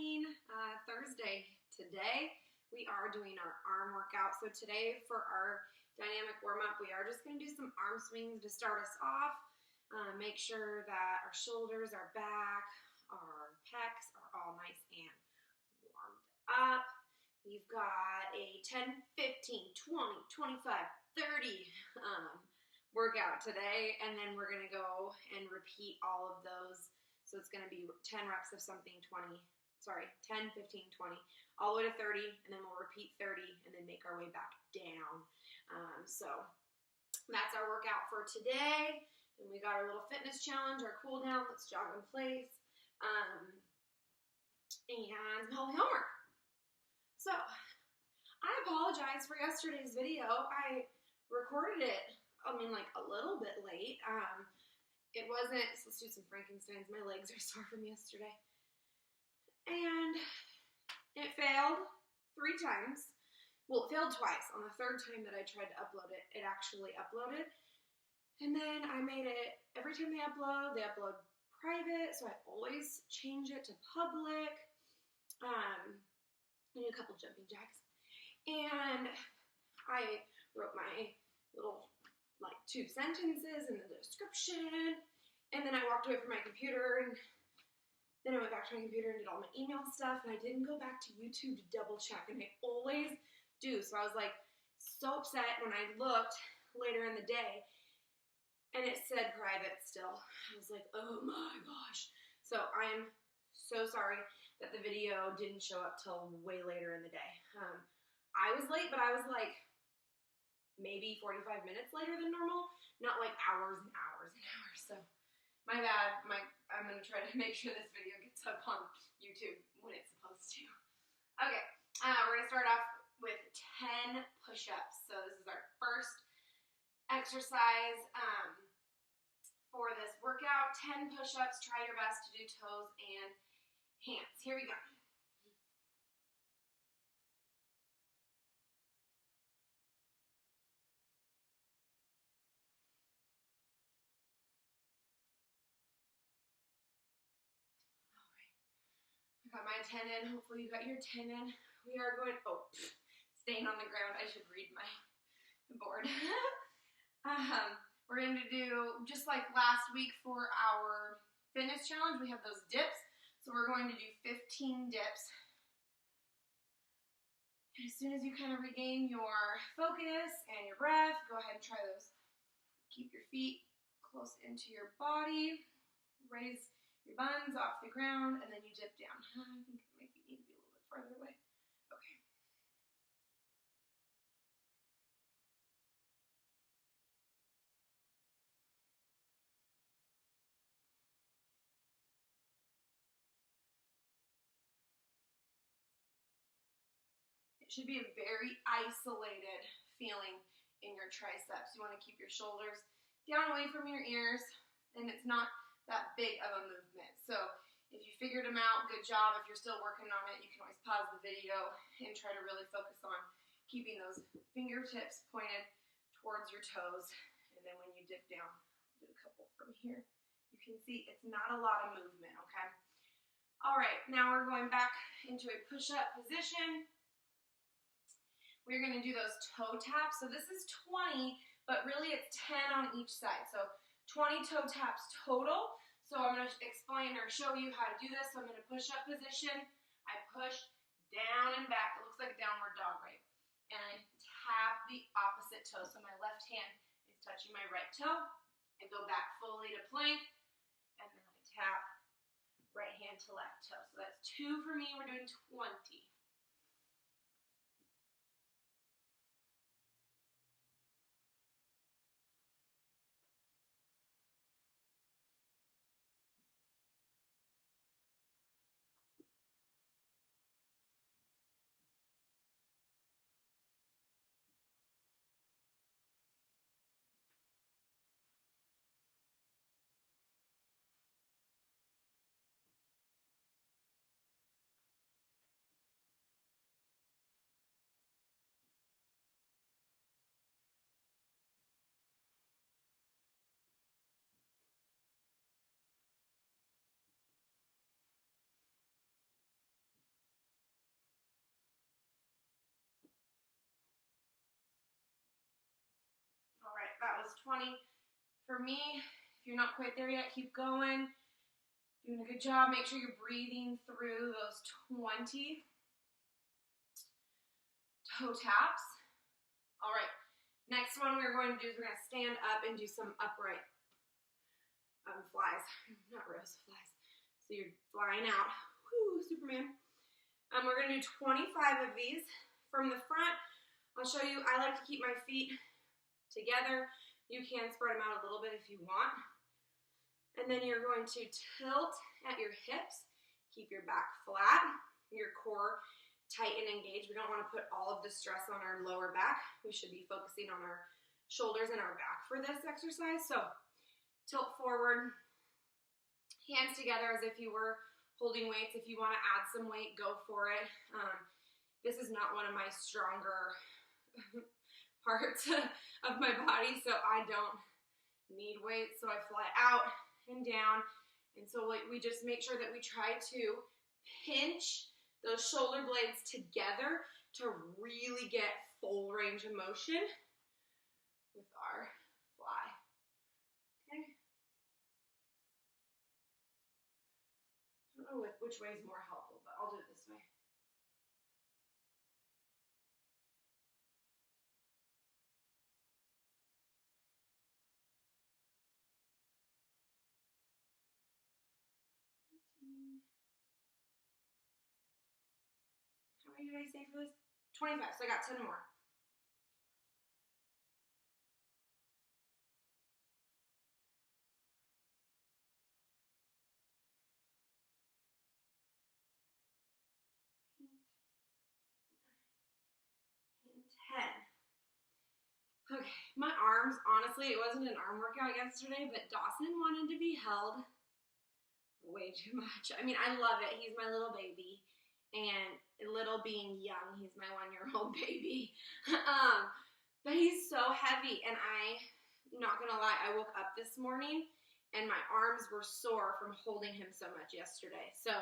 morning, Thursday. Today we are doing our arm workout. So today for our dynamic warm-up, we are just going to do some arm swings to start us off. Make sure that our shoulders, our back, our pecs are all nice and warmed up. We've got a 10, 15, 20, 25, 30 workout today, and then we're going to go and repeat all of those. So it's going to be 10 reps of something, 10, 15, 20, all the way to 30, and then we'll repeat 30 and then make our way back down. So that's our workout for today. Then we got our little fitness challenge, our cool down, let's jog in place, and holy homework. So I apologize for yesterday's video. I recorded it, like a little bit late. It wasn't, so let's do some Frankensteins. My legs are sore from yesterday. And it failed 3 times. Well, it failed twice. On the 3rd time that I tried to upload it, it actually uploaded. And then I made it, every time they upload private, so I always change it to public. I did a couple jumping jacks. And I wrote my little 2 sentences in the description, and then I walked away from my computer, and then I went back to my computer and did all my email stuff, and I didn't go back to YouTube to double check, and I always do. So I was so upset when I looked later in the day and it said private still. I was like, oh my gosh. So I'm so sorry that the video didn't show up till way later in the day. I was late, but I was maybe 45 minutes later than normal, not hours and hours and hours. So my bad. I'm going to try to make sure this video gets up on YouTube when it's supposed to. Okay, we're going to start off with 10 push-ups. So this is our first exercise for this workout. 10 push-ups. Try your best to do toes and hands. Here we go. Got my 10 in. Hopefully you got your 10 in. We are going, staying on the ground. I should read my board. We're going to do, just like last week for our fitness challenge, we have those dips. So we're going to do 15 dips. And as soon as you kind of regain your focus and your breath, go ahead and try those. Keep your feet close into your body. Raise your buns off the ground, and then you dip down. I think it might need to be a little bit farther away. Okay. It should be a very isolated feeling in your triceps. You want to keep your shoulders down away from your ears, and it's not that big of a movement. So if you figured them out, good job. If you're still working on it, you can always pause the video and try to really focus on keeping those fingertips pointed towards your toes. And then when you dip down, I'll do a couple from here. You can see it's not a lot of movement, okay? All right, now we're going back into a push-up position. We're gonna do those toe taps. So this is 20, but really it's 10 on each side. So 20 toe taps total. So I'm going to explain or show you how to do this. So I'm in a push-up position. I push down and back. It looks like a downward dog, right? And I tap the opposite toe. So my left hand is touching my right toe. I go back fully to plank. And then I tap right hand to left toe. So that's 2 for me. We're doing 20. was 20. For me, if you're not quite there yet, keep going. Doing a good job. Make sure you're breathing through those 20 toe taps. All right. Next one we're going to do is we're going to stand up and do some upright flies. Not rows, flies. So you're flying out. Woo, Superman. We're going to do 25 of these. From the front, I'll show you, I like to keep my feet together. You can spread them out a little bit if you want. And then you're going to tilt at your hips. Keep your back flat, your core tight and engaged. We don't want to put all of the stress on our lower back. We should be focusing on our shoulders and our back for this exercise. So tilt forward, hands together as if you were holding weights. If you want to add some weight, go for it. This is not one of my stronger parts of my body, so I don't need weight. So I fly out and down. And so we just make sure that we try to pinch those shoulder blades together to really get full range of motion with our fly. Okay. I don't know which way is more helpful, but I'll do it this way. How many did I say for this? 25, so I got 10 more. Okay, my arms, honestly, it wasn't an arm workout yesterday, but Dawson wanted to be held way too much. I mean, I love it. He's my little baby. And little being young, he's my 1-year-old baby. But he's so heavy, and I'm not gonna lie, I woke up this morning and my arms were sore from holding him so much yesterday. So,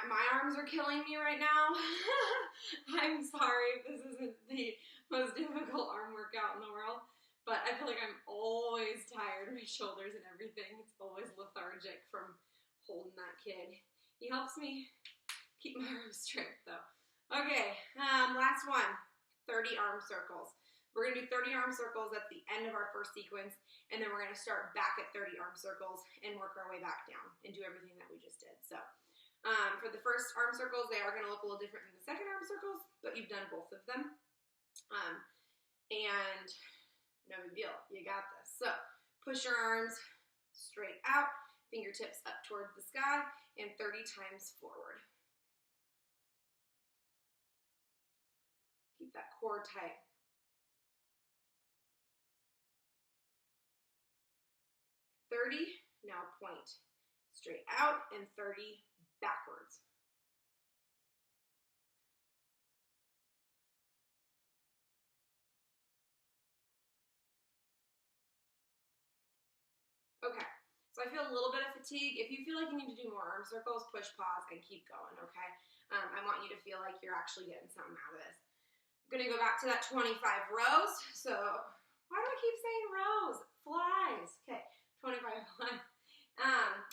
my arms are killing me right now. I'm sorry if this isn't the most difficult arm workout in the world, but I feel like I'm always tired, my shoulders and everything. It's always lethargic from holding that kid. He helps me keep my arms straight though. Okay, last one, 30 arm circles. We're gonna do 30 arm circles at the end of our first sequence, and then we're gonna start back at 30 arm circles and work our way back down and do everything that we just did. So for the first arm circles, they are gonna look a little different than the second arm circles, but you've done both of them. And no big deal, you got this. So push your arms straight out, fingertips up towards the sky, and 30 times forward. Keep that core tight. 30, now point straight out, and 30 backwards. Okay, so I feel a little bit of fatigue. If you feel like you need to do more arm circles, push pause and keep going, okay? I want you to feel like you're actually getting something out of this. I'm gonna go back to that 25 rows. So, why do I keep saying rows? Flies. Okay, 25 flies.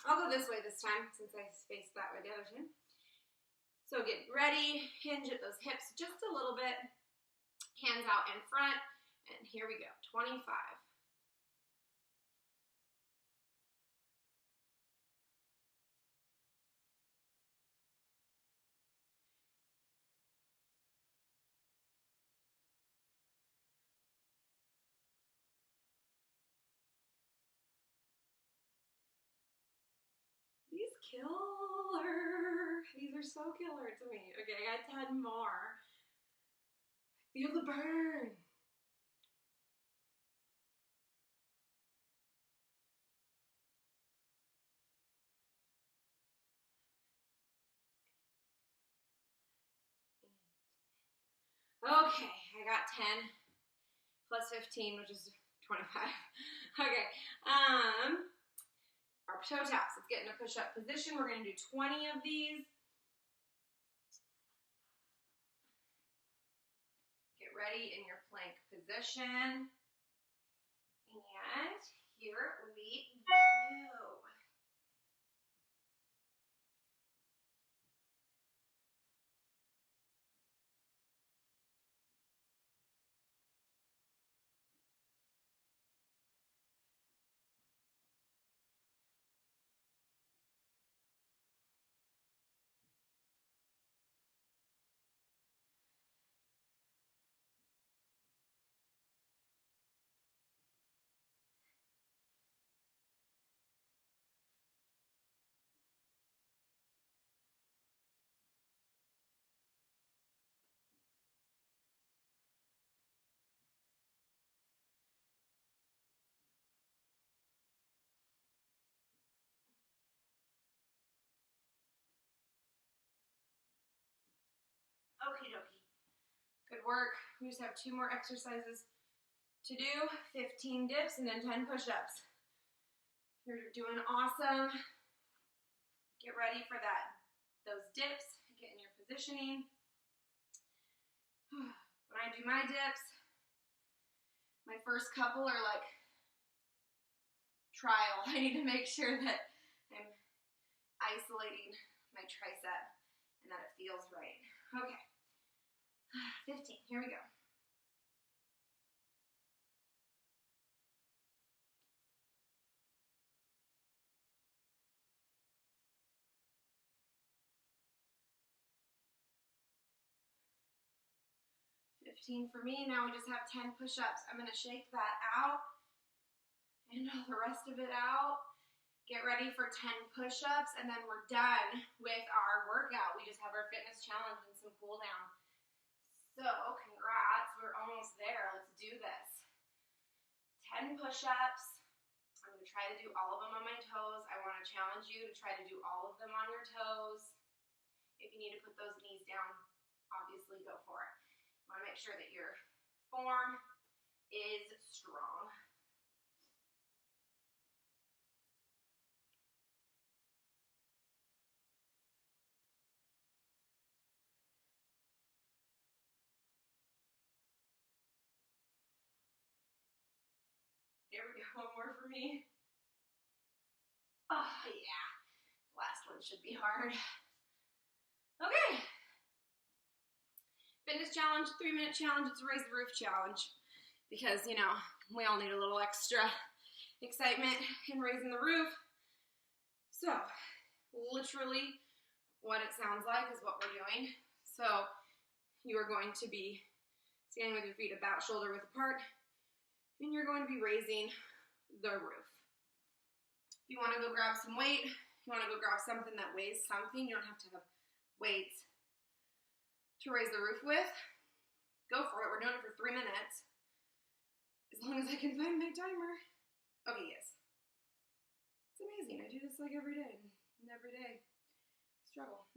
I'll go this way this time since I faced that way the other time. So get ready, hinge at those hips just a little bit, hands out in front, and here we go, 25. Killer. These are so killer to me. Okay, I got 10 more. Feel the burn. Okay, I got 10 plus 15, which is 25. Okay, our toe taps. Let's get in a push-up position. We're going to do 20 of these. Get ready in your plank position. And here we go. Okie dokie. Good work. We just have 2 more exercises to do. 15 dips and then 10 push-ups. You're doing awesome. Get ready for those dips. Get in your positioning. When I do my dips, my first couple are like trial. I need to make sure that I'm isolating my tricep and that it feels right. Okay. 15, here we go. For me. Now we just have 10 push-ups. I'm gonna shake that out and all the rest of it out. Get ready for 10 push-ups and then we're done with our workout. We just have our fitness challenge and some cool down. So congrats, we're almost there. Let's do this. 10 push-ups. I'm gonna try to do all of them on my toes. I wanna challenge you to try to do all of them on your toes. If you need to put those knees down, obviously go for it. You want to make sure that your form is strong. Here we go, one more for me. Oh yeah, last one should be hard. Okay. Fitness challenge, 3-minute challenge, it's a raise the roof challenge. Because, you know, we all need a little extra excitement in raising the roof. So, literally what it sounds like is what we're doing. So, you are going to be standing with your feet about shoulder width apart, and you're going to be raising the roof. If you want to go grab some weight, you want to go grab something that weighs something, you don't have to have weights to raise the roof with, go for it. We're doing it for 3 minutes. As long as I can find my timer. Okay, yes. It's amazing. I do this like every day. And every day, I struggle.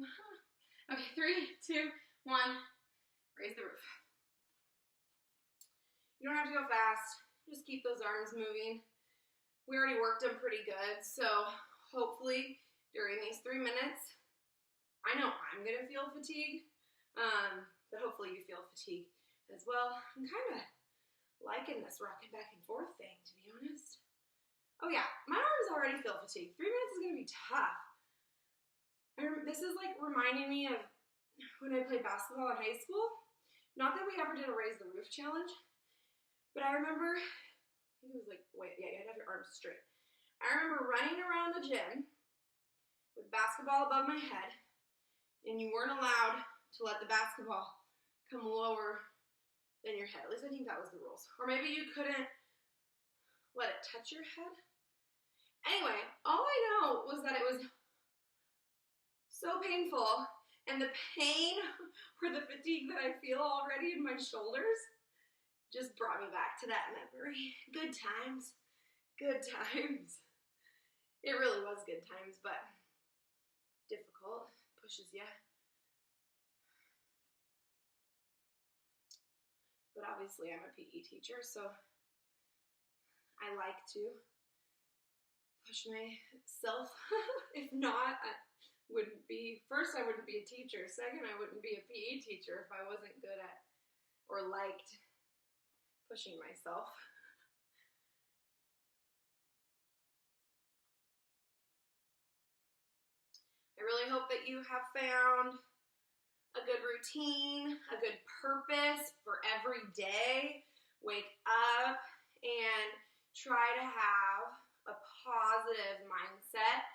Okay, 3, 2, 1. Raise the roof. You don't have to go fast. Just keep those arms moving. We already worked them pretty good, so hopefully during these 3 minutes, I know I'm gonna feel fatigue. But hopefully you feel fatigue as well. I'm kind of liking this rocking back and forth thing, to be honest. Oh yeah, my arms already feel fatigued. 3 minutes is gonna be tough. This is like reminding me of when I played basketball in high school. Not that we ever did a raise the roof challenge, but I remember, I think it was like, wait, yeah, you had to have your arms straight. I remember running around the gym with basketball above my head, and you weren't allowed to let the basketball come lower than your head. At least I think that was the rules. Or maybe you couldn't let it touch your head. Anyway, all I know was that it was so painful, and the pain or the fatigue that I feel already in my shoulders just brought me back to that memory. Good times. Good times. It really was good times, but difficult. Pushes you. But obviously I'm a PE teacher, so I like to push myself. If not, I wouldn't be a teacher. Second, I wouldn't be a PE teacher if I wasn't good at or liked pushing myself. I really hope that you have found a good routine, a good purpose for every day. Wake up and try to have a positive mindset.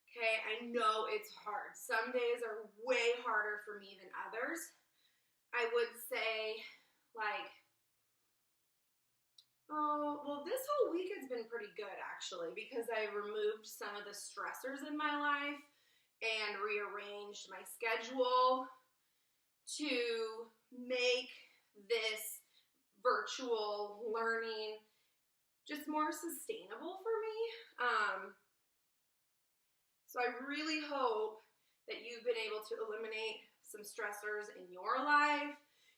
Okay, I know it's hard. Some days are way harder for me than others. I would say, like, oh, well, this whole week has been pretty good, actually, because I removed some of the stressors in my life and rearranged my schedule to make this virtual learning just more sustainable for me. So I really hope that you've been able to eliminate some stressors in your life.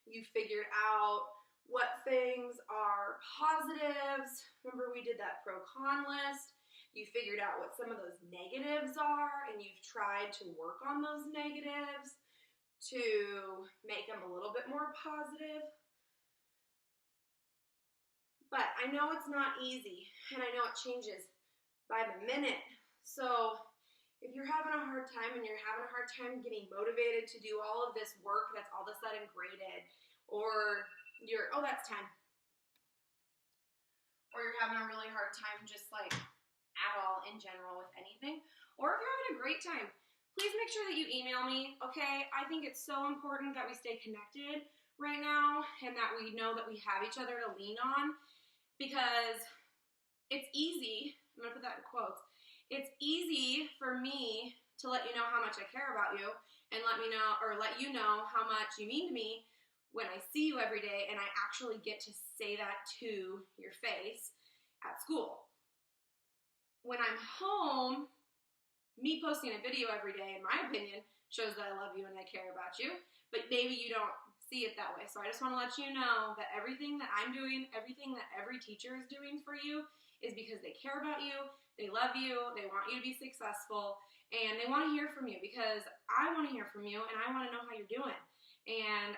You figured out what things are positives. Remember, we did that pro-con list. You figured out what some of those negatives are, and you've tried to work on those negatives to make them a little bit more positive. But I know it's not easy, and I know it changes by the minute. So if you're having a hard time and you're having a hard time getting motivated to do all of this work that's all of a sudden graded, or you're, oh, that's 10. Or you're having a really hard time just like at all in general with anything, or if you're having a great time, please make sure that you email me, okay? I think it's so important that we stay connected right now and that we know that we have each other to lean on, because it's easy, I'm gonna put that in quotes, it's easy for me to let you know how much I care about you and let you know how much you mean to me when I see you every day and I actually get to say that to your face at school. When I'm home, me posting a video every day, in my opinion, shows that I love you and I care about you, but maybe you don't see it that way. So I just want to let you know that everything that I'm doing, everything that every teacher is doing for you is because they care about you, they love you, they want you to be successful, and they want to hear from you because I want to hear from you and I want to know how you're doing. And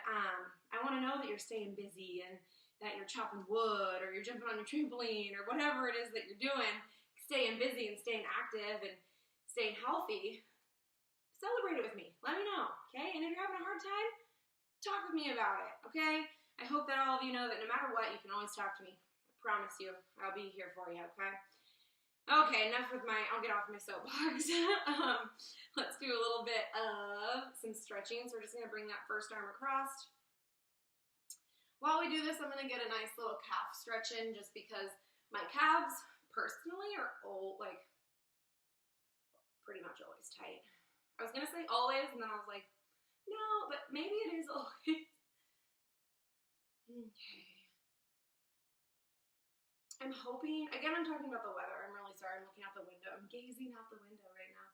I want to know that you're staying busy and that you're chopping wood or you're jumping on your trampoline or whatever it is that you're doing, staying busy and staying active and staying healthy. Celebrate it with me. Let me know, okay? And if you're having a hard time, talk with me about it, okay? I hope that all of you know that no matter what, you can always talk to me. I promise you, I'll be here for you, okay? Okay, enough with I'll get off my soapbox. Let's do a little bit of some stretching. So we're just gonna bring that first arm across. While we do this, I'm gonna get a nice little calf stretch in just because my calves, personally, are pretty much always tight. I was gonna say always, and then I was like, no, but maybe it is always. Okay. I'm hoping, again, I'm talking about the weather. I'm really sorry. I'm looking out the window. I'm gazing out the window right now.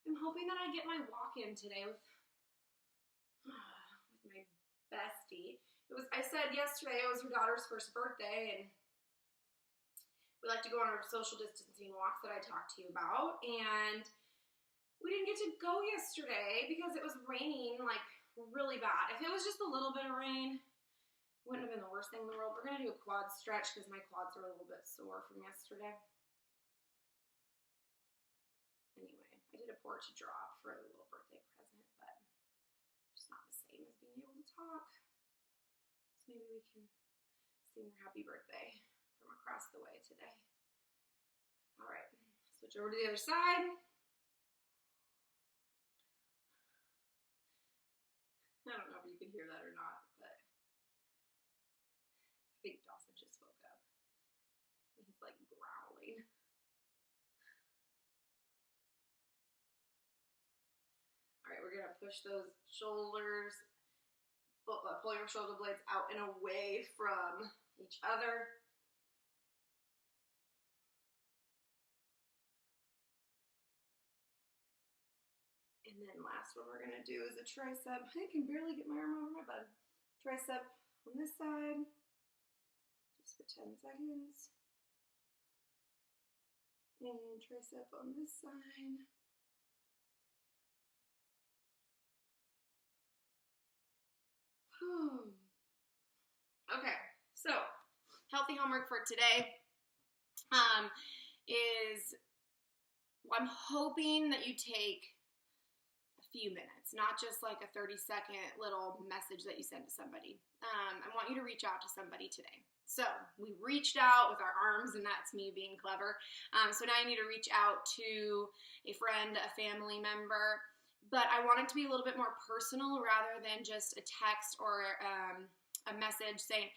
I'm hoping that I get my walk in today with my bestie. I said yesterday it was her daughter's first birthday, and we like to go on our social distancing walks that I talked to you about, and we didn't get to go yesterday because it was raining like really bad. If it was just a little bit of rain, it wouldn't have been the worst thing in the world. We're going to do a quad stretch because my quads are a little bit sore from yesterday. Anyway, I did a porch drop for a little birthday present, but it's not the same as being able to talk. So maybe we can sing her happy birthday from across the way today. All right, switch over to the other side. I don't know if you can hear that or not, but I think Dawson just woke up. He's like growling. All right, we're gonna push those shoulders, pull your shoulder blades out and away from each other. And then last one we're gonna do is a tricep. I can barely get my arm over my butt. Tricep on this side, just for 10 seconds. And tricep on this side. Okay, so healthy homework for today is I'm hoping that you take a few minutes, not just like a 30-second little message that you send to somebody. I want you to reach out to somebody today. So we reached out with our arms, and that's me being clever. So now you need to reach out to a friend, a family member, but I want it to be a little bit more personal rather than just a text or a message saying,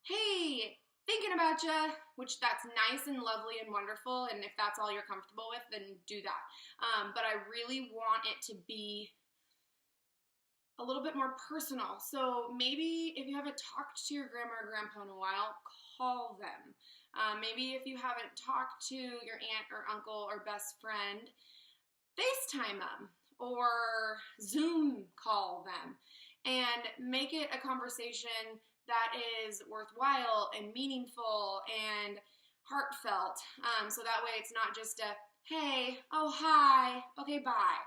hey, thinking about you, which that's nice and lovely and wonderful, and if that's all you're comfortable with, then do that. But I really want it to be a little bit more personal. So maybe if you haven't talked to your grandma or grandpa in a while, call them. Maybe if you haven't talked to your aunt or uncle or best friend, FaceTime them or Zoom call them and make it a conversation that is worthwhile and meaningful and heartfelt. So that way it's not just a, hey, oh, hi, okay, bye.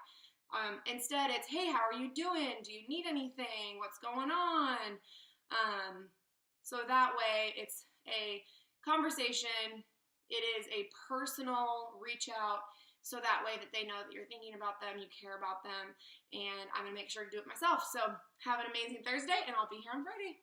Instead, it's, hey, how are you doing? Do you need anything? What's going on? So that way, it's a conversation. It is a personal reach out, so that way that they know that you're thinking about them, you care about them, and I'm going to make sure to do it myself. So have an amazing Thursday, and I'll be here on Friday.